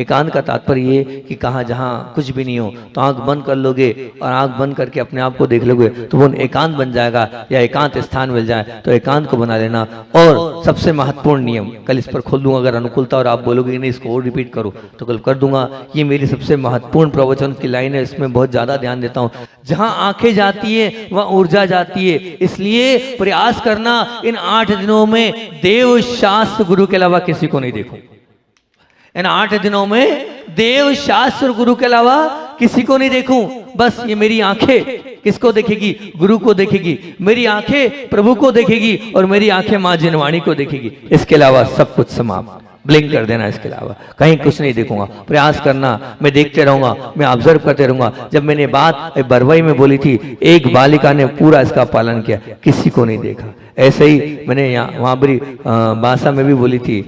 एकांत का तात्पर्य ये कि कहाँ जहाँ कुछ भी नहीं हो तो आंख बंद कर लोगे और आंख बंद करके अपने आप को देख लोगे तो वो एकांत बन जाएगा, या एकांत स्थान मिल जाए तो एकांत को बना लेना। और सबसे महत्वपूर्ण नियम, कल इस पर खोल दूंगा, अगर अनुकूलता और आप बोलोगे नहीं इसको और रिपीट करो तो कल कर दूंगा। ये मेरी सबसे महत्वपूर्ण प्रवचन की लाइन है, इसमें बहुत ज्यादा ध्यान देता हूं। जहां आंखें जाती है वहां ऊर्जा जाती है, इसलिए प्रयास करना इन 8 दिनों में देव शास्त्र गुरु के अलावा किसी को नहीं देखूं। इन 8 दिनों में देव शास्त्र गुरु के अलावा किसी को नहीं देखूं। बस ये मेरी आंखें किसको देखेगी? गुरु को देखेगी। मेरी आंखें प्रभु को देखेगी और मेरी आंखें मां जिनवाणी को देखेगी। इसके अलावा सब कुछ समाप्त, ब्लिंक कर देना। इसके अलावा कहीं कुछ नहीं देखूंगा। प्रयास करना, मैं देखते रहूंगा, मैं ऑब्जर्व करते रहूंगा। जब मैंने बात बरवई में बोली थी, एक बालिका ने पूरा इसका पालन किया, किसी को नहीं देखा। ऐसे ही मैंने वहां पर बासा में भी बोली थी,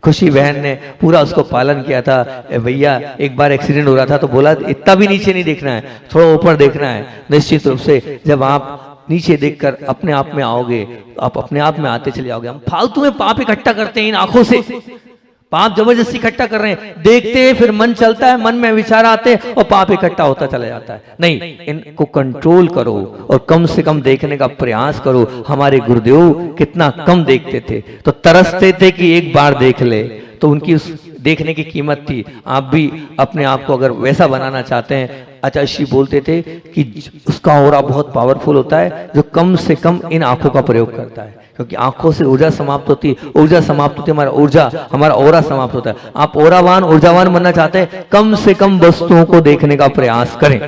खुशी बहन ने पूरा उसको पालन किया था। भैया एक बार एक्सीडेंट हो रहा था तो बोला इतना भी नीचे नहीं देखना है, थोड़ा ऊपर देखना है। निश्चित रूप से जब आप नीचे देखकर अपने आप में आओगे तो आप अपने आप में आते चले जाओगे। हम फालतू में पाप इकट्ठा करते हैं इन आंखों से, पाप जबरदस्ती इकट्ठा कर रहे हैं, देखते हैं फिर मन चलता है, मन में विचार आते हैं और पाप इकट्ठा होता चला जाता है। नहीं, इनको कंट्रोल करो और कम से कम देखने का प्रयास करो। हमारे गुरुदेव कितना कम देखते थे, तो तरसते थे कि एक बार देख ले, तो उनकी उस देखने की कीमत थी। आप भी अपने आप को अगर वैसा बनाना चाहते हैं, आचार्य बोलते थे कि उसका ऑरा बहुत पावरफुल होता है जो कम से कम इन आंखों का प्रयोग करता है, क्योंकि आंखों से ऊर्जा समाप्त होती है, ऊर्जा समाप्त होती है, हमारा ऑरा समाप्त होता है। आप ओरावान ऊर्जावान बनना चाहते हैं, कम से कम वस्तुओं को देखने का प्रयास करें।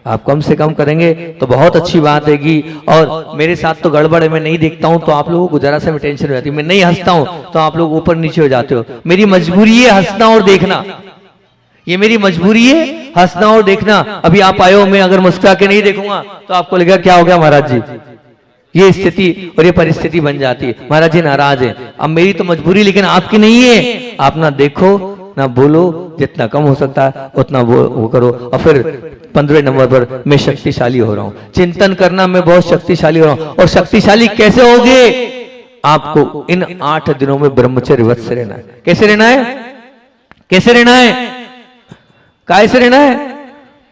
आप कम से कम करेंगे तो बहुत अच्छी बात हैगी। और मेरे साथ तो गड़बड़ है, मैं नहीं देखता हूं तो आप लोगों को जरा से में टेंशन हो जाती है। मैं नहीं हंसता हूं तो आप लोग ऊपर नीचे हो जाते हो। मेरी मजबूरी है हंसना और देखना, ये मेरी मजबूरी है हंसना और देखना। अभी आप आए हो, मैं अगर मुस्कुरा के नहीं देखूंगा तो आपको लगेगा क्या हो गया महाराज जी, ये स्थिति और ये परिस्थिति बन जाती है, महाराज जी नाराज है। अब मेरी तो मजबूरी लेकिन आपकी नहीं है। आप ना देखो ना बोलो, जितना कम हो सकता है उतना वो करो। और फिर 15 नंबर पर मैं शक्तिशाली हो रहा हूं। चिंतन करना मैं बहुत शक्तिशाली हो रहा हूं। और शक्तिशाली कैसे होगे? आपको इन 8 दिनों में ब्रह्मचर्य व्रत से रहना है। कैसे रहना है? कैसे रहना है? कैसे रहना है?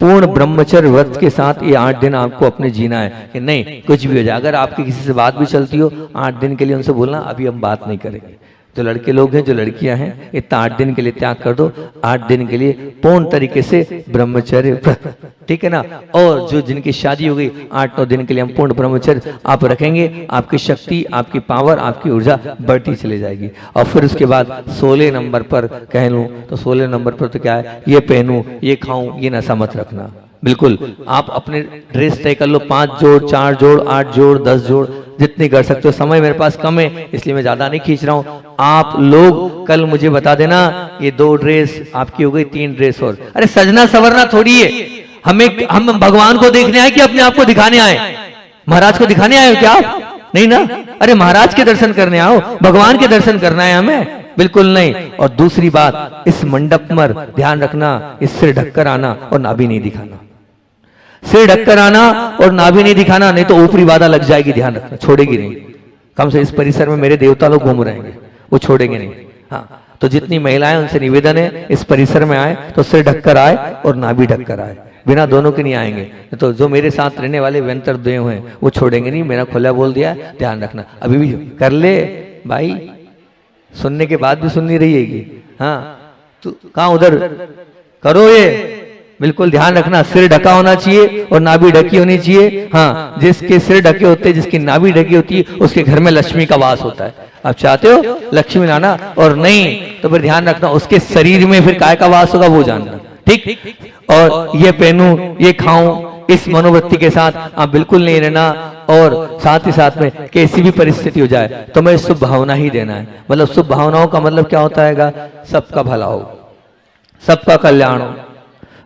पूर्ण ब्रह्मचर्य व्रत के साथ ये 8 दिन आपको अपने जीना है। कि नहीं कुछ भी हो जाए, अगर आपकी किसी से बात भी चलती हो 8 दिन के लिए उनसे बोलना अभी हम बात नहीं करेंगे। जो लड़के लोग हैं, जो लड़कियां हैं, इतना 8 दिन के लिए त्याग कर दो। 8 दिन के लिए पूर्ण तरीके से ब्रह्मचर्य व्रत, ठीक है ना। और जो जिनकी शादी हो गई 8-9 दिन के लिए हम पूर्ण ब्रह्मचर्य आप रखेंगे। आपकी शक्ति, आपकी पावर, आपकी ऊर्जा बढ़ती चली जाएगी। और फिर उसके बाद 16 नंबर पर कह लूं तो 16 नंबर पर तो क्या है, ये पहनूं, ये खाऊं, ये नशा मत रखना। बिल्कुल आप अपने ड्रेस तय कर लो, 5 जोड़, 4 जोड़, 8 जोड़, 10 जोड़, जितनी कर सकते हो। समय मेरे पास कम है इसलिए मैं ज्यादा नहीं खींच रहा हूं। आप लोग कल मुझे बता देना, ये 2 ड्रेस आपकी हो गई, 3 ड्रेस और। अरे सजना सवरना थोड़ी है, हम भगवान को देखने आए कि अपने आप को दिखाने आए? महाराज को दिखाने आए हो क्या आप? नहीं ना। अरे महाराज के दर्शन करने आओ, भगवान के दर्शन करना है हमें, बिल्कुल नहीं। और दूसरी बात, इस मंडप पर ध्यान रखना, इस सिर ढककर आना और नाभि नहीं दिखाना। सिर ढककर आना और नाभि नहीं दिखाना, नहीं तो ऊपरी बाधा लग जाएगी, ध्यान रखना, छोड़ेगी नहीं। कम से इस परिसर में मेरे देवता लोग घूम रहेंगे, वो छोड़ेंगे नहीं। हाँ, तो जितनी महिलाएं उनसे निवेदन है इस परिसर में आए तो सिर ढककर आए और नाभि ढककर आए, बिना दोनों के नहीं आएंगे। तो जो मेरे साथ रहने वाले व्यंतर देव हैं वो छोड़ेंगे नहीं, मेरा खुला बोल दिया, ध्यान रखना। अभी भी कर ले भाई, सुनने के बाद भी सुननी रहिएगी। हाँ तो कहाँ उधर करो, ये बिल्कुल ध्यान रखना। सिर ढका होना चाहिए और नाभि ढकी होनी चाहिए। हाँ, जिसके सिर ढके होते हैं, जिसकी नाभि ढकी होती है, उसके घर में लक्ष्मी का वास होता है। आप चाहते हो लक्ष्मी लाना, और नहीं तो फिर ध्यान रखना उसके शरीर में फिर काय का वास होगा वो जानना, ठीक। और ये पहनूं, ये खाऊं, इस मनोवृत्ति के साथ आप बिल्कुल नहीं रहना। और साथ ही साथ में कैसी भी परिस्थिति हो जाए तो मैं शुभ भावना ही देना है। मतलब शुभ भावनाओं का मतलब क्या होता है? सबका भला हो, सबका कल्याण हो,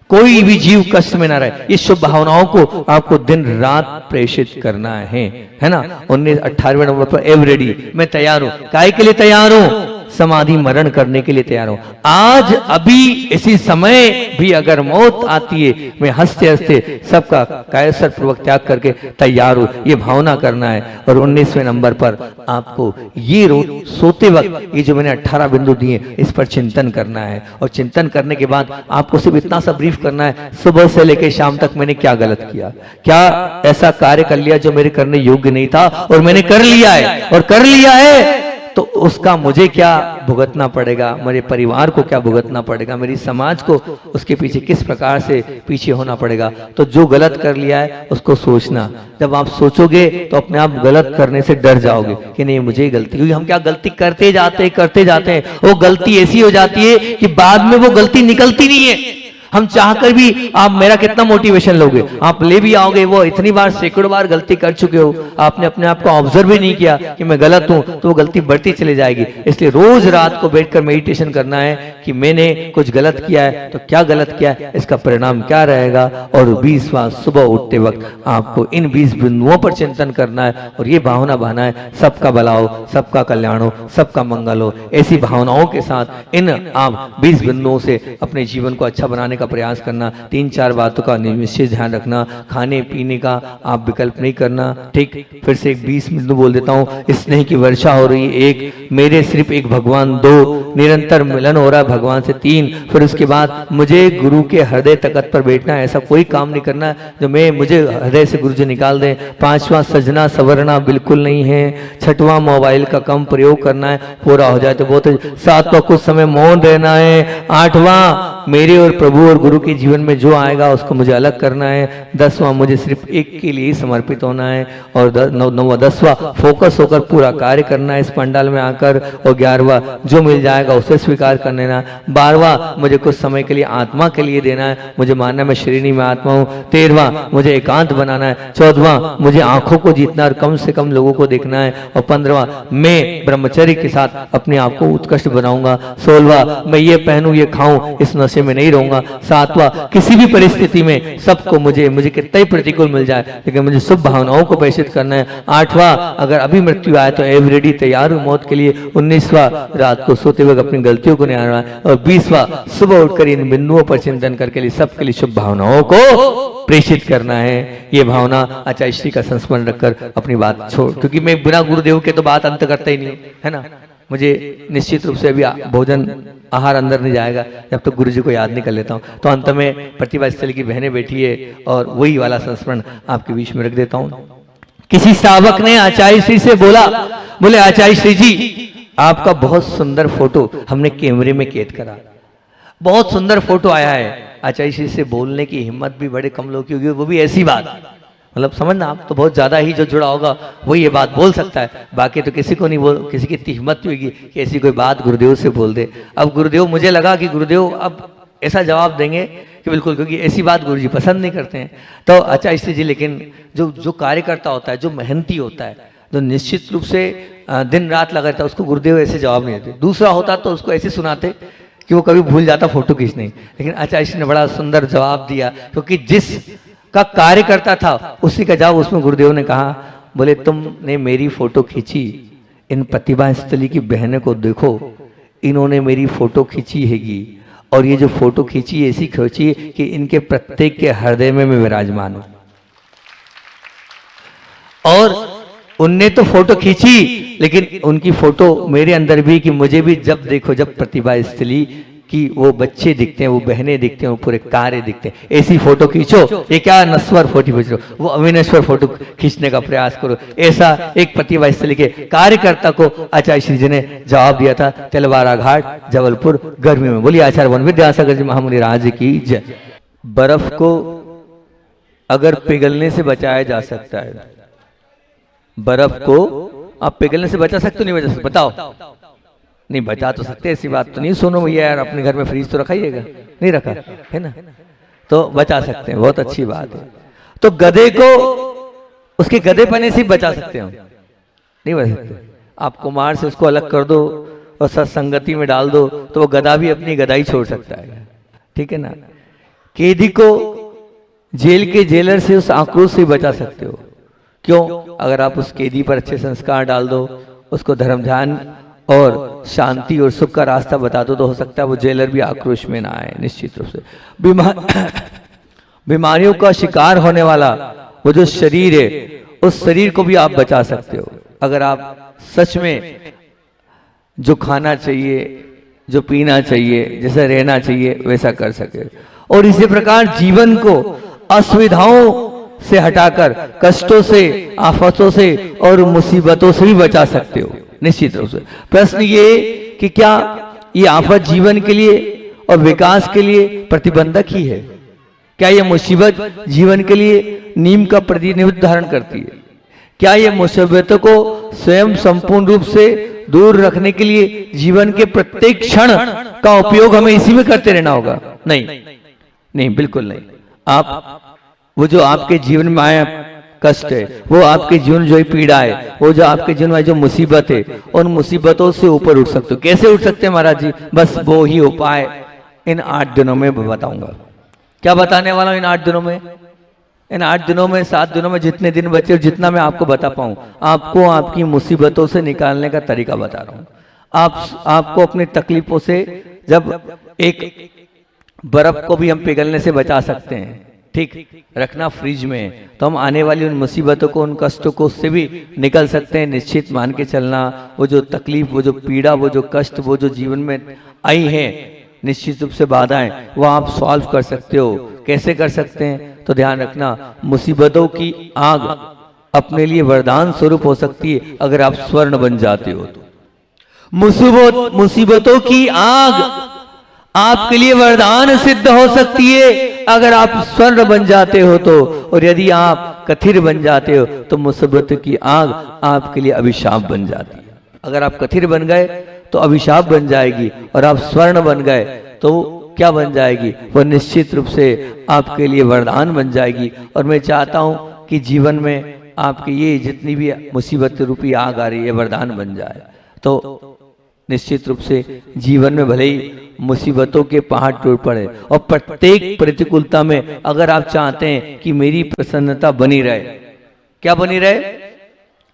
कोई भी जीव कष्ट में ना रहे। ये शुभ भावनाओं को आपको दिन रात प्रेषित करना है ना। 18वें नंबर पर एवरेडी, मैं तैयार हूं। काय के लिए तैयार हूं? समाधि मरण करने के लिए तैयार हूं। आज अभी इसी समय भी अगर मौत आती है, मैं हंसते हंसते सबका कैसर पूर्वक त्याग करके तैयार हूं। ये भावना करना है। और 19वें नंबर पर आपको ये सोते वक्त ये जो मैंने 18 बिंदु दिए, इस पर चिंतन करना है। और चिंतन करने के बाद आपको सिर्फ इतना सा ब्रीफ करना है, सुबह से लेकर शाम तक मैंने क्या गलत किया, क्या ऐसा कार्य कर लिया जो मेरे करने योग्य नहीं था और मैंने कर लिया है, और कर लिया है तो उसका मुझे क्या भुगतना पड़ेगा, मेरे परिवार को क्या भुगतना पड़ेगा, मेरी समाज को उसके पीछे किस प्रकार से पीछे होना पड़ेगा। तो जो गलत कर लिया है उसको सोचना। जब आप सोचोगे तो अपने आप गलत करने से डर जाओगे कि नहीं मुझे गलती हुई। हम क्या गलती करते जाते हैं, वो गलती ऐसी हो जाती है कि बाद में वो गलती निकलती नहीं है। हम चाहकर भी, आप मेरा कितना मोटिवेशन लोगे, आप ले भी आओगे, वो इतनी बार सैकड़ों बार गलती कर चुके हो, आपने अपने आप को ऑब्जर्व भी नहीं किया कि मैं गलत हूं, तो वो गलती बढ़ती चली जाएगी। इसलिए रोज रात को बैठकर मेडिटेशन करना है कि मैंने कुछ गलत किया है तो क्या गलत किया है, इसका परिणाम क्या रहेगा। और 20वां सुबह उठते वक्त आपको इन 20 बिंदुओं पर चिंतन करना है और ये भावना बहाना है सबका भला हो, सबका कल्याण हो, सबका मंगल हो। ऐसी भावनाओं के साथ इन आप 20 बिंदुओं से अपने जीवन को अच्छा बनाने का प्रयास करना। 3-4 बातों का निश्चित ध्यान रखना। खाने पीने का आप विकल्प नहीं करना। ठीक, फिर से एक 20 बिंदु बोल देता हूँ। स्नेह की वर्षा हो रही, 1 मेरे सिर्फ एक भगवान, 2 निरंतर मिलन हो रहा है भगवान से, 3 फिर उसके बाद मुझे गुरु के हृदय तकत पर बैठना है, ऐसा कोई काम नहीं करना जो मुझे हृदय से गुरु जी निकाल दें। 5वां सजना सवरना बिल्कुल नहीं है। 6वां मोबाइल का कम प्रयोग करना है, पूरा हो जाए तो बहुत है। 7वां कुछ समय मौन रहना है। 8वां मेरे और प्रभु और गुरु के जीवन में जो आएगा उसको मुझे अलग करना है। 10वां मुझे सिर्फ एक के लिए ही समर्पित होना है। और 9वां 10वां फोकस होकर पूरा कार्य करना है इस पंडाल में आकर। और 11वां जो मिल जाएगा उसे स्वीकार कर लेना। 12वां मुझे कुछ समय के लिए आत्मा के लिए देना है, मुझे मानना मैं श्रेणी में आत्मा हूँ। 13वां मुझे एकांत बनाना है। 14वां मुझे आंखों को जीतना और कम से कम लोगों को देखना है। और 15वां मैं ब्रह्मचर्य के साथ अपने आप को उत्कृष्ट बनाऊंगा। 16वां मैं ये पहनूं ये खाऊं इस नशे में नहीं रहूंगा। 7वां किसी भी परिस्थिति में सबको मुझे कितना ही प्रतिकूल मिल जाए लेकिन मुझे शुभ भावनाओं को प्रेषित करना है। 8वां अगर अभी मृत्यु आए तो एवरेडी तैयार हूं मौत के लिए। 19वां रात को सोते वक्त अपनी गलतियों को निहारना है। और 20वां सुबह उठकर इन बिंदुओं पर चिंतन करके सबके लिए शुभ भावनाओं को प्रेषित करना है। ये भावना आचार्य श्री का संस्मरण रखकर अपनी बात छोड़, क्योंकि मैं बिना गुरुदेव के तो बात अंत करता ही नहीं है ना। मुझे निश्चित रूप से अभी भोजन आहार अंदर नहीं जाएगा जब तक गुरु जी को याद नहीं कर लेता हूँ। तो अंत में प्रतिभा स्थल की बहनें बैठी है और वही वाला संस्मरण आपके बीच में रख देता हूँ। किसी श्रावक ने आचार्य श्री से बोला, बोले आचार्य श्री जी आपका बहुत सुंदर फोटो हमने कैमरे में कैद करा, बहुत सुंदर फोटो आया है। आचार्य श्री से बोलने की हिम्मत भी बड़े कम लोग की होगी, वो भी ऐसी बात, मतलब समझना आप तो बहुत ज्यादा ही जो जुड़ा होगा वो ये बात बोल सकता है, बाकी तो किसी को नहीं बोल, किसी की इतनी हिम्मत नहीं होगी कि ऐसी कोई बात गुरुदेव से बोल दे। अब गुरुदेव, मुझे लगा कि गुरुदेव अब ऐसा जवाब देंगे कि बिल्कुल, क्योंकि ऐसी बात गुरुजी पसंद नहीं करते हैं। तो अच्छा इससे जी, लेकिन जो कार्यकर्ता होता है, जो मेहनती होता है, जो निश्चित रूप से दिन रात लगा रहता है, उसको गुरुदेव ऐसे जवाब नहीं देते। दूसरा होता तो उसको ऐसे सुनाते कि वो कभी भूल जाता फोटो खींचने। लेकिन आचार्य ने बड़ा सुंदर जवाब दिया, क्योंकि जिस का कार्य करता था उसी का जवाब उसमें गुरुदेव ने कहा, बोले तुमने मेरी फोटो खींची, इन प्रतिभा स्थली की बहनों को देखो, इन्होंने मेरी फोटो खींची हैगी, और ये जो फोटो खींची ऐसी खींची कि इनके प्रत्येक के हृदय में मैं विराजमान हूं। और उनने तो फोटो खींची, लेकिन उनकी फोटो मेरे अंदर भी, कि मुझे भी जब देखो, जब प्रतिभा स्थली कि वो बच्चे दिखते हैं, वो बहनें दिखते हैं, वो पूरे कार्य दिखते हैं, ऐसी फोटो खींचो। ये क्या नश्वर फोटो खींचो, वो अविनश्वर फोटो खींचने का प्रयास करो। ऐसा एक प्रतिभा स्थली के कार्यकर्ता को आचार्य श्री जी ने जवाब दिया था, तलवारा घाट जबलपुर गर्मी में। बोलिए आचार्य वन विद्यासागर जी महामुनि राज की जय। बर्फ को अगर पिघलने से बचाया जा सकता है, बर्फ को आप पिघलने से बचा सकते हो, नहीं बचा सकते? बताओ, नहीं बचा तो सकते, ऐसी बात तो नहीं। सुनो भैया यार, अपने घर में फ्रीज तो रखाइएगा, नहीं रखा है ना, तो बचा सकते हैं, बहुत अच्छी बात है। तो गधे को उसके गधेपने से बचा सकते हो, नहीं बचा सकते। आप कुमार से उसको अलग कर दो और सत्संगति में डाल दो तो वो गधा भी अपनी गधाई छोड़ सकता है, ठीक है ना। कैदी को जेल के जेलर से उस आक्रोश से बचा सकते हो। क्यों? अगर आप उस कैदी पर अच्छे संस्कार डाल दो, उसको धर्म ध्यान और शांति और सुख का रास्ता बता दो तो हो सकता है वो जेलर भी आक्रोश में ना आए। निश्चित रूप से बीमारियों का शिकार होने वाला वो जो शरीर है, उस शरीर को भी आप बचा सकते हो अगर आप सच में जो खाना चाहिए, जो पीना चाहिए, जैसा रहना चाहिए वैसा कर सके। और इसी प्रकार जीवन को असुविधाओं से हटाकर कष्टों से, आफतों से और मुसीबतों से भी बचा सकते हो। निश्चित रूप से प्रश्न ये कि क्या ये आफत जीवन के लिए और विकास के लिए प्रतिबंधक ही है? क्या ये मुसीबत जीवन के लिए नीम का प्रतिनिधित्व धारण करती है? क्या ये मुसीबतों को स्वयं संपूर्ण रूप से दूर रखने के लिए जीवन के प्रत्येक क्षण का उपयोग हमें इसी में करते रहना होगा? नहीं, बिल्कुल नहीं। आप वो जो आपके जीवन में आया कष्ट है, वो आपके जीवन जो पीड़ा है, वो जो आपके जीवन में जो मुसीबत है, उन मुसीबतों से ऊपर उठ सकते हो। कैसे उठ सकते हैं महाराज जी? बस वो ही उपाय इन 8 दिनों में बताऊंगा। क्या बताने वाला हूं इन 8 दिनों में? इन 8 दिनों में, 7 दिनों में जितने दिन बचे और जितना मैं आपको बता पाऊं, आपको आपकी मुसीबतों से निकालने का तरीका बता रहा हूं। आपको अपनी तकलीफों से, जब एक बर्फ को भी हम पिघलने से बचा सकते हैं, ठीक, रखना फ्रिज में, तो हम आने वाली उन मुसीबतों को, उन कष्टों को उससे भी निकल सकते हैं। निश्चित मान के चलना, वो जो तकलीफ, वो जो पीड़ा, वो जो कष्ट, वो जो जीवन में आई है निश्चित रूप से बाधाएं, वो आप सॉल्व कर सकते हो। कैसे कर सकते हैं? तो ध्यान रखना, मुसीबतों की आग अपने लिए वरदान स्वरूप हो सकती है अगर आप स्वर्ण बन जाते हो तो। मुसीबतों की आग आपके लिए वरदान सिद्ध हो सकती है अगर आप स्वर्ण बन जाते हो तो। और यदि आप कथिर बन जाते हो तो मुसीबत की आग आपके लिए अभिशाप बन जाती है। अगर आप कथिर बन गए तो अभिशाप बन जाएगी, और आप स्वर्ण बन गए तो क्या बन जाएगी? वो निश्चित रूप से आपके लिए वरदान बन जाएगी। और मैं चाहता हूं कि जीवन में आपकी ये जितनी भी मुसीबत रूपी आग आ रही है वरदान बन जाए। तो निश्चित रूप से जीवन में भले ही मुसीबतों के पहाड़ टूट पड़े, और प्रत्येक प्रतिकूलता में अगर आप चाहते हैं कि मेरी प्रसन्नता बनी रहे, क्या बनी रहे?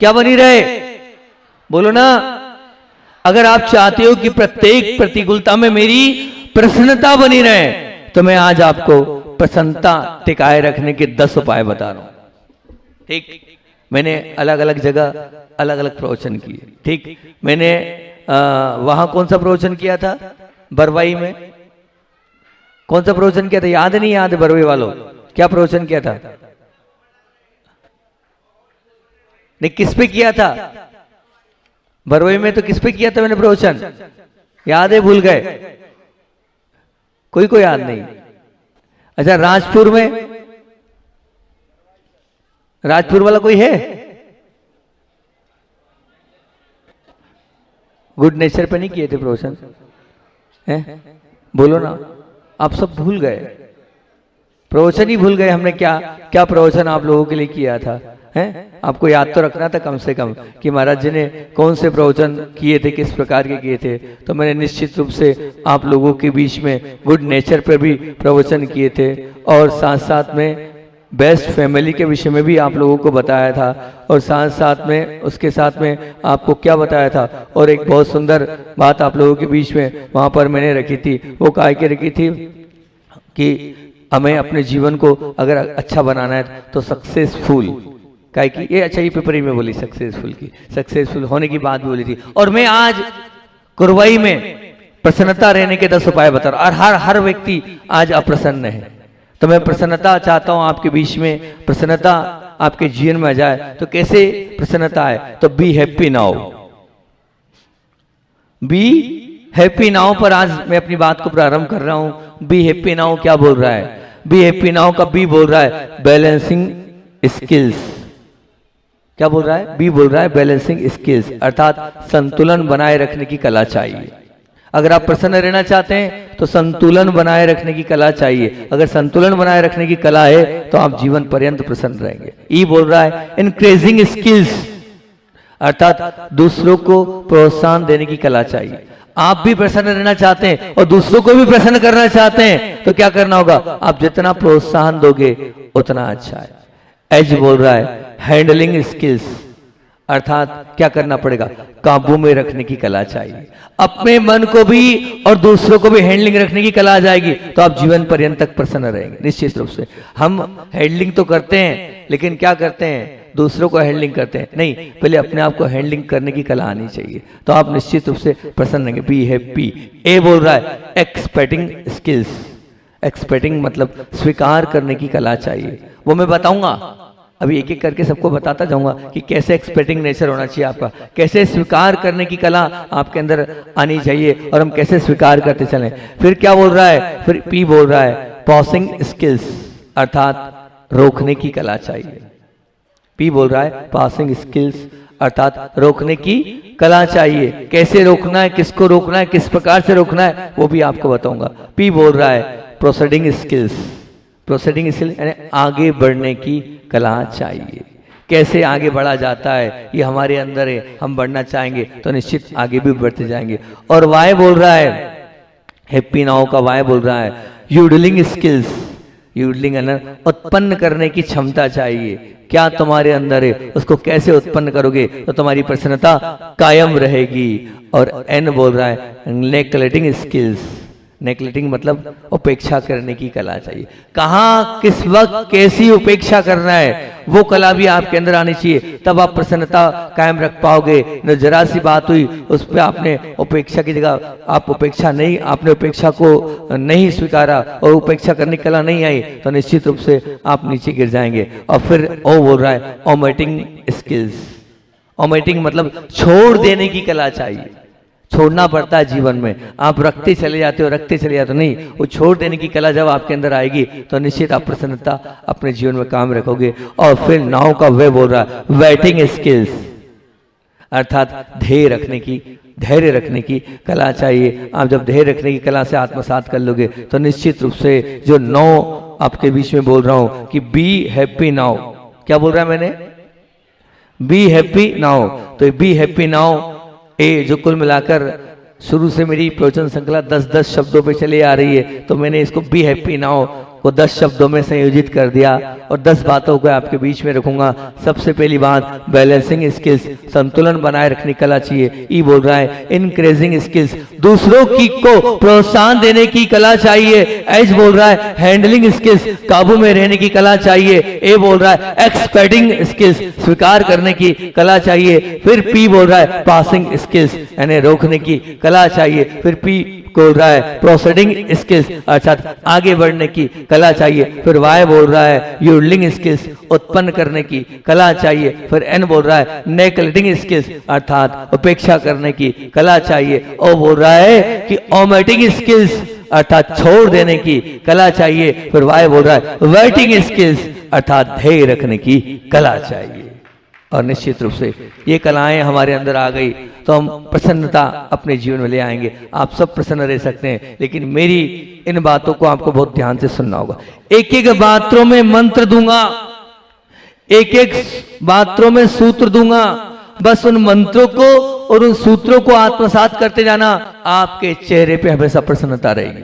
क्या बनी रहे? बोलो ना। अगर आप चाहते हो कि प्रत्येक प्रतिकूलता में मेरी प्रसन्नता बनी रहे, तो मैं आज आपको प्रसन्नता टिकाए रखने के 10 उपाय बता रहा हूं। ठीक, मैंने अलग अलग जगह अलग अलग प्रवचन किए। ठीक, मैंने वहां कौन सा प्रवचन किया था? बरवाई में कौन सा प्रवचन किया था? याद नहीं? याद है बरवाई वालों? क्या प्रवचन किया था? नहीं, किस पे किया था? बरवाई में तो किस पे किया था मैंने प्रवचन? याद है? भूल गए? कोई को याद नहीं? अच्छा, राजपुर में, राजपुर वाला कोई है? गुड नेचर पे नहीं किए थे प्रवचन? हैं? बोलो ना। आप सब भूल गए, प्रवचन ही भूल गए। हमने क्या क्या प्रवचन आप लोगों के लिए किया था? हैं? आपको याद तो रखना था कम से कम कि महाराज जी ने कौन से प्रवचन किए थे, किस प्रकार के किए थे। तो मैंने निश्चित रूप से आप लोगों के बीच में गुड नेचर पर भी प्रवचन किए थे, और साथ साथ में बेस्ट फैमिली के विषय में भी आप लोगों को बताया था, और साथ साथ में उसके साथ में आपको क्या बताया था, और एक बहुत सुंदर बात आप लोगों के बीच में वहां पर मैंने रखी थी। वो काय के रखी थी कि हमें अपने जीवन को अगर अच्छा बनाना है तो सक्सेसफुल, काय की ये, अच्छा ये पेपर में बोली सक्सेसफुल की, सक्सेसफुल होने की बात भी बोली थी। और मैं आज कुरवाई में प्रसन्नता रहने के 10 उपाय बता रहा हूं। और हर व्यक्ति आज अप्रसन्न है, तो मैं प्रसन्नता चाहता हूं आपके बीच में, प्रसन्नता आपके जीवन में आ जाए। तो कैसे प्रसन्नता आए? तो be happy now. Be happy now पर आज मैं अपनी बात को प्रारंभ कर रहा हूं। बी हैप्पी नाउ क्या बोल रहा है? बी हैप्पी नाउ का बी बोल रहा है बैलेंसिंग स्किल्स। क्या बोल रहा है? बी बोल रहा है बैलेंसिंग स्किल्स, अर्थात संतुलन बनाए रखने की कला चाहिए। अगर आप प्रसन्न रहना चाहते हैं तो संतुलन बनाए रखने की कला चाहिए। अगर संतुलन बनाए रखने की कला है तो आप जीवन पर्यंत प्रसन्न रहेंगे। ई बोल रहा है इंक्रीजिंग स्किल्स, अर्थात दूसरों को प्रोत्साहन देने की कला चाहिए। आप भी प्रसन्न रहना चाहते हैं और दूसरों को भी प्रसन्न करना चाहते हैं तो क्या करना होगा? आप जितना प्रोत्साहन दोगे उतना अच्छा है। एज बोल रहा है हैंडलिंग स्किल्स, अर्थात क्या करना पड़ेगा, काबू में रखने की कला चाहिए। अपने मन को भी और दूसरों को भी हैंडलिंग रखने की कला आ जाएगी तो आप जीवन पर्यंत तक प्रसन्न रहेंगे निश्चित रूप से। हम हैंडलिंग तो करते हैं लेकिन क्या करते हैं, दूसरों को हैंडलिंग करते हैं नहीं, पहले अपने आप को हैंडलिंग करने की कला आनी चाहिए तो आप निश्चित रूप से प्रसन्न रहेंगे। Be happy. ए बोल रहा है एक्सपेक्टिंग स्किल्स। एक्सपेक्टिंग मतलब स्वीकार करने की कला चाहिए, वो मैं बताऊंगा अभी एक एक करके सबको बताता जाऊंगा कि कैसे एक्सपेक्टिंग नेचर होना चाहिए आपका, कैसे स्वीकार करने की कला आपके अंदर आनी चाहिए और हम कैसे स्वीकार करते चलें। फिर क्या बोल रहा है, फिर पी बोल रहा है पॉसिंग स्किल्स, अर्थात रोकने की कला चाहिए। पी बोल रहा है पासिंग स्किल्स अर्थात रोकने की कला चाहिए। कैसे रोकना है, किसको रोकना है, किस प्रकार से रोकना है वो भी आपको बताऊंगा। पी बोल रहा है प्रोसीडिंग स्किल्स। प्रोसीडिंग स्किल्स यानी आगे बढ़ने की कला चाहिए। कैसे आगे बढ़ा जाता है ये हमारे अंदर है, हम बढ़ना चाहेंगे तो निश्चित आगे भी बढ़ते जाएंगे। और वाई बोल रहा है हैप्पी नाउ का वाई बोल रहा है यूडलिंग स्किल्स। यूडलिंग उत्पन्न करने की क्षमता चाहिए। क्या तुम्हारे अंदर है उसको कैसे उत्पन्न करोगे तो तुम्हारी प्रसन्नता कायम रहेगी। और एन बोल रहा है नेग्लेक्टिंग स्किल्स। नेग्लेक्टिंग मतलब उपेक्षा करने की कला चाहिए। कहाँ किस वक्त कैसी उपेक्षा करना है वो कला भी आपके अंदर आनी चाहिए, तब आप प्रसन्नता कायम रख पाओगे। न जरा सी बात हुई उस पर आपने उपेक्षा की जगह आप उपेक्षा नहीं, आपने उपेक्षा को नहीं स्वीकारा और उपेक्षा करने की कला नहीं आई तो निश्चित रूप से आप नीचे गिर जाएंगे। और फिर ओ बोल रहा है ओमिटिंग स्किल्स। ओमिटिंग मतलब छोड़ देने की कला चाहिए। छोड़ना पड़ता है जीवन में, आप रखते चले जाते हो रखते चले जाते हो, नहीं, वो छोड़ देने की कला जब आपके अंदर आएगी तो निश्चित आप प्रसन्नता अपने जीवन में काम रखोगे। और फिर नाव का वे बोल रहा है वेटिंग स्किल्स अर्थात धैर्य रखने की कला चाहिए। आप जब धैर्य रखने की कला से आत्मसात कर लोगे तो निश्चित रूप से जो नौ आपके बीच में बोल रहा हूं कि बी हैप्पी नाउ, क्या बोल रहा है मैंने, बी हैप्पी नाउ। तो बी हैप्पी नाउ ए जो कुल मिलाकर शुरू से मेरी प्रवचन श्रृंखला 10-10 शब्दों पे चली आ रही है तो मैंने इसको बी हैप्पी नाउ को 10 शब्दों में संयोजित कर दिया और 10 बातों को आपके बीच में रखूंगा। सबसे पहली बात बैलेंसिंग स्किल्स, संतुलन बनाए रखने की कला चाहिए। ई बोल रहा है इनक्रेजिंग स्किल्स, दूसरों की को प्रोत्साहन देने की कला चाहिए। एच बोल रहा है हैंडलिंग स्किल्स, काबू में रहने की कला चाहिए। ए बोल रहा है एक्सपेक्टिंग स्किल्स, स्वीकार करने की कला चाहिए। फिर पी बोल रहा है पासिंग स्किल्स यानी रोकने की कला चाहिए। फिर पी बोल रहा है प्रोसीडिंग स्किल्स अर्थात आगे बढ़ने की कला चाहिए। फिर वाई बोल रहा है यूडलिंग स्किल्स, उत्पन्न करने की कला चाहिए। फिर एन बोल रहा है नेग्लेक्टिंग स्किल्स अर्थात उपेक्षा करने की कला चाहिए। ओ बोल रहा है कि ओमिटिंग स्किल्स अर्थात छोड़ देने की कला चाहिए। फिर वाई बोल रहा है वेटिंग स्किल्स अर्थात धैर्य रखने की कला चाहिए। और निश्चित रूप से ये कलाएं हमारे अंदर आ गई तो हम प्रसन्नता अपने जीवन में ले आएंगे। आप सब प्रसन्न रह सकते हैं लेकिन मेरी इन बातों को आपको बहुत ध्यान से सुनना होगा। एक एक बातों में मंत्र दूंगा, एक एक बातों में सूत्र दूंगा, बस उन मंत्रों को और उन सूत्रों को आत्मसात करते जाना। आपके चेहरे पे हमेशा प्रसन्नता रहेगी,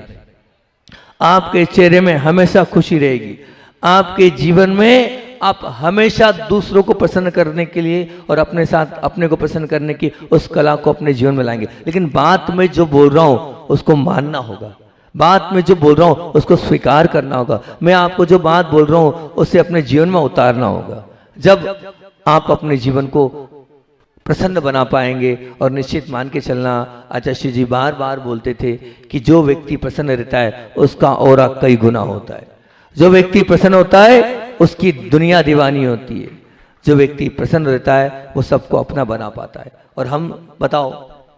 आपके चेहरे में हमेशा खुशी रहेगी, आपके जीवन में आप हमेशा दूसरों को प्रसन्न करने के लिए और अपने साथ अपने को प्रसन्न करने की उस कला को अपने जीवन में लाएंगे। लेकिन बात में जो बोल रहा हूं उसको मानना होगा, बात में जो बोल रहा हूं उसको स्वीकार करना होगा। मैं आपको जो बात बोल रहा हूं उसे अपने जीवन में उतारना होगा। जब आप अपने जीवन को प्रसन्न बना पाएंगे और निश्चित मान के चलना, आचार्य जी बार बार बोलते थे कि जो व्यक्ति प्रसन्न रहता है उसका औरा कई गुना होता है। जो व्यक्ति प्रसन्न होता है उसकी दुनिया दीवानी होती है। जो व्यक्ति प्रसन्न रहता है वो सबको अपना बना पाता है। और हम बताओ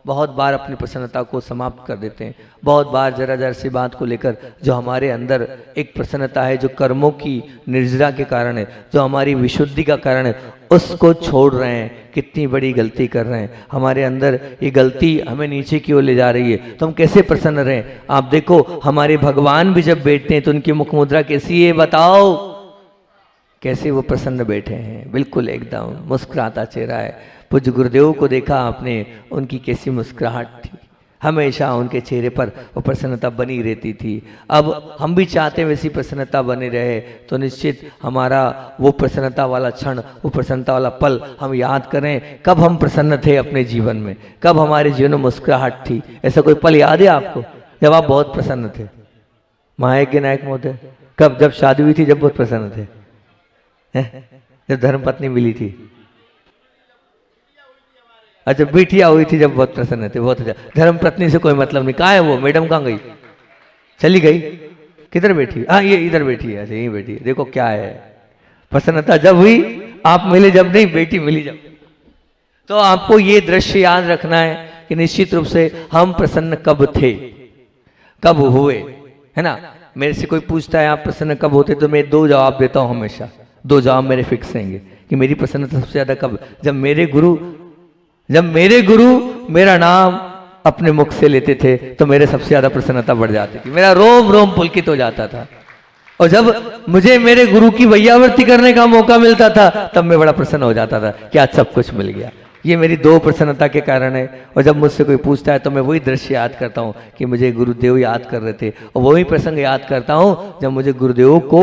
बहुत बार अपनी प्रसन्नता को समाप्त कर देते हैं, बहुत बार जरा जरा सी बात को लेकर जो हमारे अंदर एक प्रसन्नता है जो कर्मों की निर्जरा के कारण है, जो हमारी विशुद्धि का कारण है, उसको छोड़ रहे हैं। कितनी बड़ी गलती कर रहे हैं। हमारे अंदर ये गलती हमें नीचे की ओर ले जा रही है तो हम कैसे प्रसन्न रहें। आप देखो हमारे भगवान भी जब बैठते हैं तो उनकी मुख मुद्रा कैसी है, बताओ कैसे वो प्रसन्न बैठे हैं, बिल्कुल एकदम मुस्कुराता चेहरा है। पूज्य गुरुदेव को देखा आपने, उनकी कैसी मुस्कुराहट थी, हमेशा उनके चेहरे पर वो प्रसन्नता बनी रहती थी। अब हम भी चाहते हैं वैसी प्रसन्नता बनी रहे, तो निश्चित हमारा वो प्रसन्नता वाला क्षण, वो प्रसन्नता वाला पल हम याद करें। कब हम प्रसन्न थे अपने जीवन में, कब हमारे जीवन में मुस्कुराहट थी, ऐसा कोई पल याद है आपको जब आप बहुत प्रसन्न थे? महायज्ञ नायक महोदय, कब? जब शादी हुई थी जब बहुत प्रसन्न थे? जब धर्मपत्नी मिली थी? अच्छा, बिटिया हुई थी जब बहुत प्रसन्न थे। बहुत अच्छा। धर्म पत्नी से कोई मतलब नहीं। कहाँ है वो मैडम? कहाँ गई? चली गई? किधर बैठी? हाँ, ये इधर बैठी है। अच्छा, यही बैठी है। देखो क्या है, प्रसन्नता जब हुई, आप मिले जब नहीं, बेटी मिली जब। तो आपको ये दृश्य याद रखना है कि निश्चित रूप से हम प्रसन्न कब थे, कब हुए, है ना। मेरे से कोई पूछता है आप प्रसन्न कब होते, तो मैं दो जवाब देता हूं हमेशा। दो जवाब मेरे फिक्स रहेंगे कि मेरी प्रसन्नता सबसे ज्यादा कब, जब मेरे गुरु मेरा नाम अपने मुख से लेते थे तो मेरे सबसे ज्यादा प्रसन्नता बढ़ जाती थी, मेरा रोम रोम पुलकित हो जाता था। और जब मुझे मेरे गुरु की वैयावर्ती करने का मौका मिलता था तब मैं बड़ा प्रसन्न हो जाता था कि आज सब कुछ मिल गया। ये मेरी दो प्रसन्नता के कारण है। और जब मुझसे कोई पूछता है तो मैं वही दृश्य याद करता हूँ कि मुझे गुरुदेव याद कर रहे थे, और वही प्रसंग याद करता हूँ जब मुझे गुरुदेव को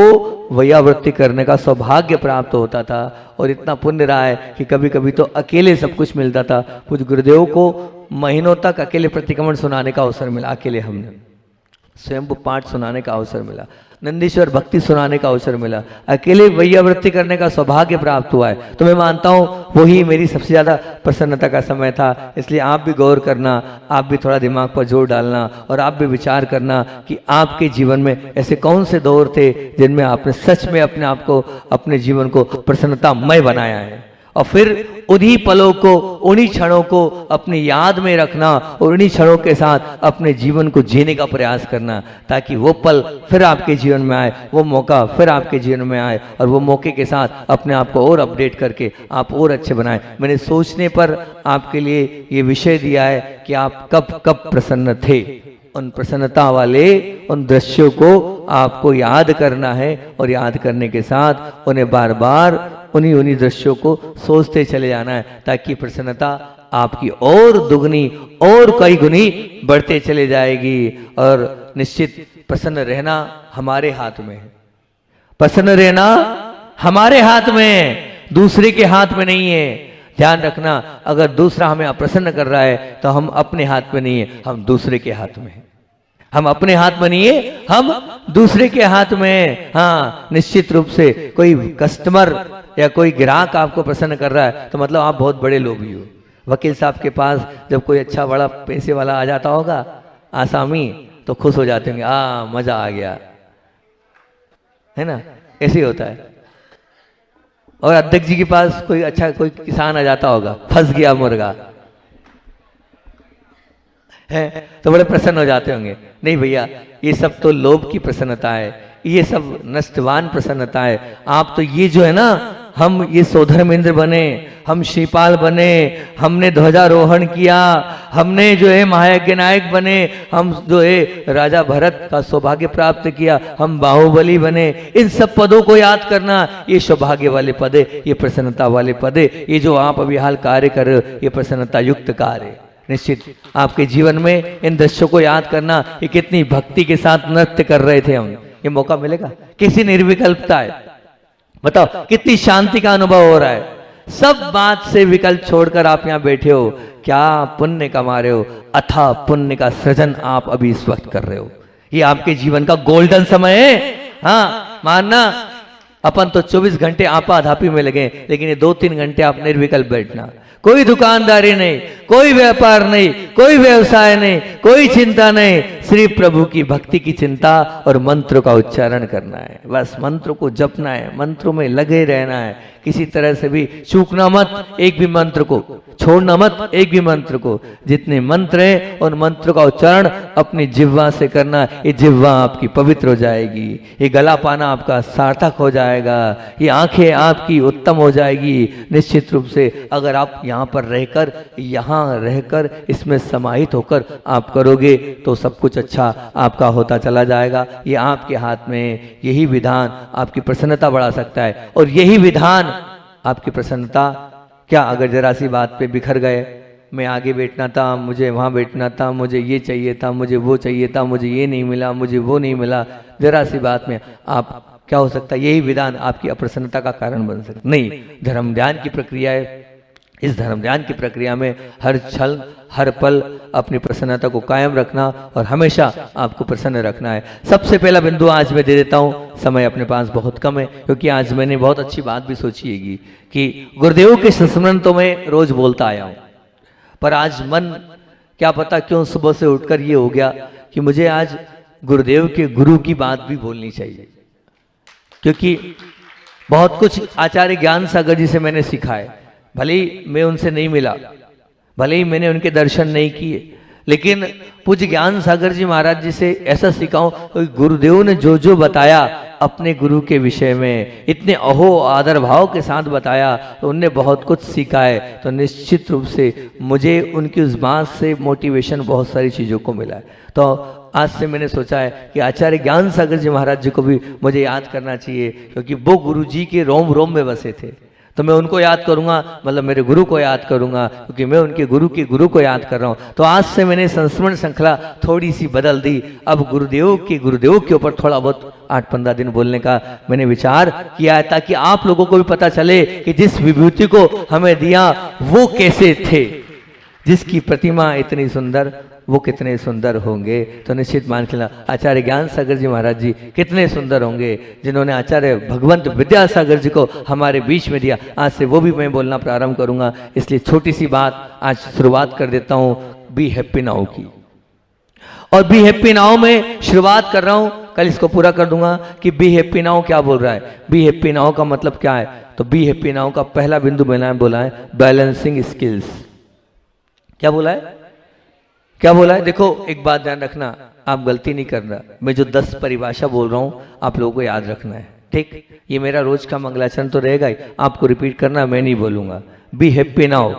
वैयावृत्ति करने का सौभाग्य प्राप्त होता था। और इतना पुण्य रहा है कि कभी कभी तो अकेले सब कुछ मिलता था। कुछ गुरुदेव को महीनों तक अकेले प्रतिक्रमण सुनाने का अवसर मिला, अकेले हमने स्वयं पाठ सुनाने का अवसर मिला, नंदीश्वर भक्ति सुनाने का अवसर मिला, अकेले वैयावृत्ति करने का सौभाग्य प्राप्त हुआ है। तो मैं मानता हूँ वही मेरी सबसे ज़्यादा प्रसन्नता का समय था। इसलिए आप भी गौर करना, आप भी थोड़ा दिमाग पर जोर डालना, और आप भी विचार करना कि आपके जीवन में ऐसे कौन से दौर थे जिनमें आपने सच में अपने आप को, अपने जीवन को प्रसन्नतामय बनाया है। और फिर उन्हीं पलों को, उन्हीं क्षणों को अपनी याद में रखना और उन्हीं क्षणों के साथ अपने जीवन को जीने का प्रयास करना, ताकि वो पल फिर आपके जीवन में आए, वो मौका फिर आपके जीवन में आए, और वो मौके के साथ अपने आप को और अपडेट करके आप और अच्छे बनाएं। मैंने सोचने पर आपके लिए ये विषय दिया है कि आप कब कब प्रसन्न थे। उन प्रसन्नता वाले उन दृश्यों को आपको याद करना है, और याद करने के साथ उन्हें बार बार उन्हीं दृश्यों को सोचते चले जाना है, ताकि प्रसन्नता आपकी और दुगनी और कई गुनी बढ़ते चले जाएगी। और निश्चित प्रसन्न रहना हमारे हाथ में है, प्रसन्न रहना हमारे हाथ में है, दूसरे के हाथ में नहीं है। ध्यान रखना, अगर दूसरा हमें अप्रसन्न कर रहा है तो हम अपने हाथ में नहीं है, हम दूसरे के हाथ में हैं। हम अपने हाथ में नहीं है, हम दूसरे के हाथ में हैं। हाँ, निश्चित रूप से कोई कस्टमर या कोई ग्राहक आपको प्रसन्न कर रहा है तो मतलब आप बहुत बड़े लोभी हो। वकील साहब के पास जब कोई अच्छा बड़ा पैसे वाला आ जाता होगा, आसामी, तो खुश हो जाते होंगे, मजा आ गया, है ना, ऐसे ही होता है। और अध्यक्ष जी के पास कोई अच्छा कोई किसान आ जाता होगा, फंस गया मुर्गा, है, तो बड़े प्रसन्न हो जाते होंगे। नहीं भैया, ये सब तो लोभ की प्रसन्नता है, ये सब नष्टवान प्रसन्नता है। आप तो ये जो है ना, हम ये सोधर्मेंद्र बने, हम श्रीपाल बने, हमने ध्वजारोहण किया, हमने जो है महायज्ञ नायक बने, हम जो है राजा भरत का सौभाग्य प्राप्त किया, हम बाहुबली बने, इन सब पदों को याद करना, ये सौभाग्य वाले पद है, ये प्रसन्नता वाले पद है। ये जो आप अभी हाल कार्य कर रहे हो, ये प्रसन्नता युक्त कार्य है। निश्चित आपके जीवन में इन दृश्यों को याद करना, ये कितनी भक्ति के साथ नृत्य कर रहे थे हम, ये मौका मिलेगा, किसी निर्विकल्पता है, बताओ कितनी शांति का अनुभव हो रहा है। सब बात से विकल्प छोड़कर आप यहाँ बैठे हो, क्या पुण्य कमा रहे हो, अथाह पुण्य का सृजन आप अभी इस वक्त कर रहे हो। ये आपके जीवन का गोल्डन समय है। हाँ, मानना अपन तो 24 घंटे आपाधापी में लगे, लेकिन ये 2-3 घंटे आप निर्विकल्प बैठना, कोई दुकानदारी नहीं, कोई व्यापार नहीं, कोई व्यवसाय नहीं, कोई चिंता नहीं, सिर्फ प्रभु की भक्ति की चिंता और मंत्र का उच्चारण करना है। बस मंत्र को जपना है, मंत्रों में लगे रहना है, किसी तरह से भी चूकना मत, एक भी मंत्र को छोड़ना मत, एक भी मंत्र को। जितने मंत्र हैं उन मंत्र का उच्चारण अपनी जिह्वा से करना, ये जिह्वा आपकी पवित्र हो जाएगी, ये गला पाना आपका सार्थक हो जाएगा, ये आंखें आपकी उत्तम हो जाएगी। निश्चित रूप से अगर आप यहाँ पर रहकर इसमें समाहित होकर आप करोगे तो सब कुछ अच्छा आपका होता चला जाएगा। ये आपके हाथ में, यही विधान आपकी प्रसन्नता बढ़ा सकता है। और यही विधान आपकी प्रसन्नता, क्या अगर जरा सी बात पे बिखर गए, मैं आगे बैठना था, मुझे वहाँ बैठना था, मुझे ये चाहिए था, मुझे वो चाहिए था, मुझे ये नहीं मिला, मुझे वो नहीं मिला। जरा सी बात में आप क्या हो सकता है, यही विधान आपकी अप्रसन्नता का कारण बन सकता नहीं। धर्म ध्यान की प्रक्रिया है, इस धर्म ध्यान की प्रक्रिया में हर क्षण हर पल अपनी प्रसन्नता को कायम रखना और हमेशा आपको प्रसन्न रखना है। सबसे पहला बिंदु आज मैं दे देता हूँ, समय अपने पास बहुत कम है, क्योंकि आज मैंने बहुत अच्छी बात भी सोची है कि गुरुदेव के संस्मरण तो मैं रोज बोलता आया हूँ, पर आज मन क्या पता क्यों सुबह से उठकर ये हो गया कि मुझे आज गुरुदेव के गुरु की बात भी बोलनी चाहिए, क्योंकि बहुत कुछ आचार्य ज्ञान सागर जी से मैंने सीखा है। भले ही मैं उनसे नहीं मिला, भले ही मैंने उनके दर्शन नहीं किए, लेकिन पूज्य ज्ञान सागर जी महाराज जी से ऐसा सीखा हूं, गुरुदेव ने जो जो बताया अपने गुरु के विषय में इतने अहो आदर भाव के साथ बताया, तो उनने बहुत कुछ सीखा है। तो निश्चित रूप से मुझे उनकी उस बात से मोटिवेशन बहुत सारी चीज़ों को मिला है। तो आज से मैंने सोचा है कि आचार्य ज्ञान सागर जी महाराज जी को भी मुझे याद करना चाहिए, क्योंकि वो गुरु जी के रोम रोम में बसे थे। तो मैं उनको याद करूंगा, मतलब मेरे गुरु को याद करूंगा, क्योंकि मैं उनके गुरु को याद कर रहा हूं। तो आज से मैंने संस्मरण श्रृंखला थोड़ी सी बदल दी। अब गुरुदेव के ऊपर थोड़ा बहुत 8-15 दिन बोलने का मैंने विचार किया है, ताकि आप लोगों को भी पता चले कि जिस विभूति को हमें दिया वो कैसे थे, जिसकी प्रतिमा इतनी सुंदर वो कितने सुंदर होंगे। तो निश्चित मान के आचार्य ज्ञान सागर जी महाराज जी कितने सुंदर होंगे, जिन्होंने आचार्य भगवंत विद्यासागर जी को हमारे बीच में दिया। आज से वो भी मैं बोलना प्रारंभ करूंगा, इसलिए छोटी सी बात आज शुरुआत कर देता हूं बी हैप्पी नाउ की। और बी हैप्पी नाउ में शुरुआत कर रहा हूं, कल इसको पूरा कर दूंगा कि बी हैप्पी नाउ क्या बोल रहा है। बी हैप्पी नाउ का मतलब क्या है, तो बी हैप्पी नाउ का पहला बिंदु बोला है बैलेंसिंग स्किल्स। क्या बोला है, क्या बोला है? देखो एक बात ध्यान रखना, आप गलती नहीं करना। मैं जो 10 परिभाषा बोल रहा हूं आप लोगों को याद रखना है, ठीक? ये मेरा रोज का मंगलाचरण तो रहेगा ही, आपको रिपीट करना, मैं नहीं बोलूंगा। बी हैप्पी नाउ,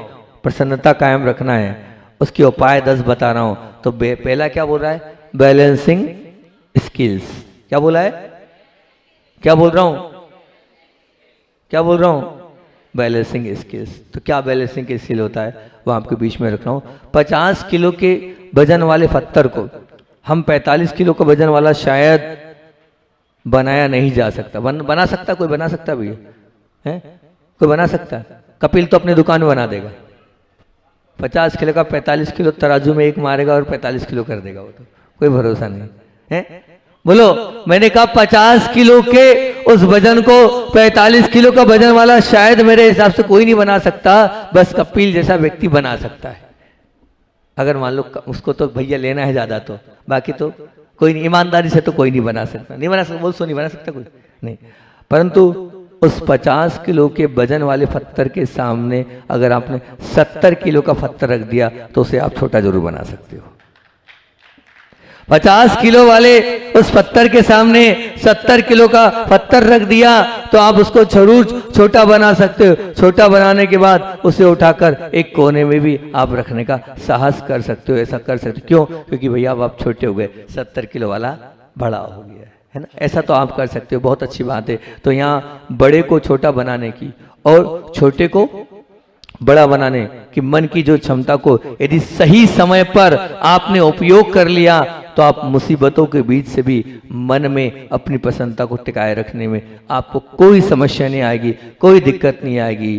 प्रसन्नता कायम रखना है, उसके उपाय 10 बता रहा हूं। तो पहला क्या बोल रहा है, बैलेंसिंग स्किल्स। क्या बोला है, क्या बोल रहा हूं, क्या बोल रहा हूं, बैलेंसिंग स्किल्स। तो क्या बैलेंसिंग स्किल होता है वो आपके बीच में रख रहा हूं। 50 किलो के वजन वाले पत्थर को हम 45 किलो का वजन वाला शायद बनाया नहीं जा सकता। बना सकता, कोई बना सकता भैया है, कोई बना सकता? कपिल तो अपनी दुकान में बना देगा। 50 किलो का 45 किलो तराजू में एक मारेगा और 45 किलो कर देगा, वो तो कोई भरोसा नहीं है। बोलो, मैंने कहा 50 किलो के उस वजन को 45 किलो का वजन वाला शायद मेरे हिसाब से कोई नहीं बना सकता, बस कपिल जैसा व्यक्ति बना सकता है। अगर मान लो उसको तो भैया लेना है ज्यादा, तो बाकी तो कोई नहीं, ईमानदारी से तो कोई नहीं बना सकता, नहीं बना सकता, बोल सो नहीं बना सकता कोई नहीं। परंतु उस 50 किलो के वजन वाले पत्थर के सामने अगर आपने 70 किलो का पत्थर रख दिया तो उसे आप छोटा जरूर बना सकते हो। 50 किलो वाले उस पत्थर के सामने 70 किलो का पत्थर रख दिया तो आप उसको जरूर छोटा बना सकते हो। छोटा बनाने के बाद उसे उठाकर एक कोने में भी आप रखने का साहस कर सकते हो, ऐसा कर सकते हो। क्यों? क्योंकि भैया अब आप छोटे हो गए, 70 किलो वाला बड़ा हो गया है ना, ऐसा तो आप कर सकते हो, बहुत अच्छी बात है। तो यहाँ बड़े को छोटा बनाने की और छोटे को बड़ा बनाने की मन की जो क्षमता को यदि सही समय पर आपने उपयोग कर लिया तो आप मुसीबतों के बीच से भी मन में अपनी प्रसन्नता को टिकाए रखने में आपको कोई समस्या नहीं आएगी, कोई दिक्कत नहीं आएगी।